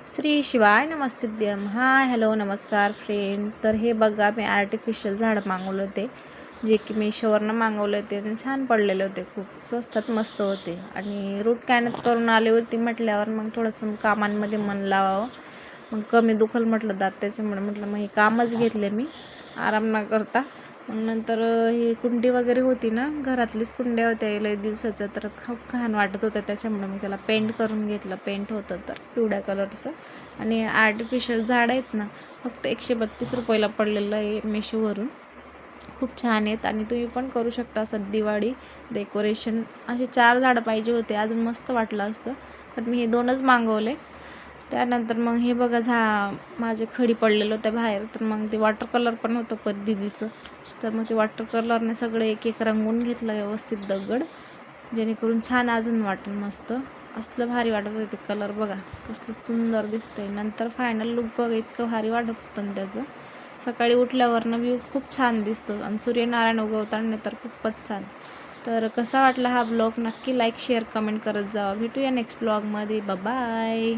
श्री शिवाय नमस्तुभ्यम. Hi hello नमस्कार friend. तर हे बघा, मी आर्टिफिशियल झाड मागवले होते, जे की मीशोवरनं मागवले होते आणि छान पडलेले होते, खूप स्वस्तात मस्त होते. आणि रूट कॅनत करून आली होती म्हटल्यावर मग थोडंसं कामांमध्ये मन लावावं, मग कमी दुखल म्हटलं दात, त्याच्यामुळे म्हटलं मग हे कामच घेतले मी आराम न करता. मग नंतर ही कुंडी वगैरे होती ना, घरातलीच कुंड्या होत्या लई दिवसाचं, तर खूप घाण वाटत होतं, त्याच्यामुळे मी त्याला पेंट करून घेतलं. पेंट होतं तर पिवळ्या कलरचं. आणि आर्टिफिशियल झाड आहेत ना, फक्त 132 रुपयाला पडलेलं आहे मेशोवरून. खूप छान आहेत आणि तुम्ही पण करू शकता असं दिवाळी डेकोरेशन. असे 4 झाडं पाहिजे होते, अजून मस्त वाटलं असतं, पण मी हे 2च मागवले. त्यानंतर मग हे बघा, माझे खडी पडलेलं होतं बाहेर, तर मग ते वॉटर कलर पण होतं दीदीचं, तर मग ते वॉटर कलरने सगळं एक एक रंगवून घेतलं व्यवस्थित दगड, जेणेकरून छान अजून वाटेल मस्त. असलं भारी वाटत होतं ते कलर, बघा कसलं सुंदर दिसतंय. नंतर फायनल लुक बघा, इतकं भारी वाटत होतं त्याचं. सकाळी उठल्यावरनं व्ह्यू खूप छान दिसतो आणि सूर्यनारायण उगवताना तर खूपच छान. तर कसा वाटला हा ब्लॉग, नक्की लाईक शेअर कमेंट करत जावा. भेटूया नेक्स्ट ब्लॉगमध्ये. बाय.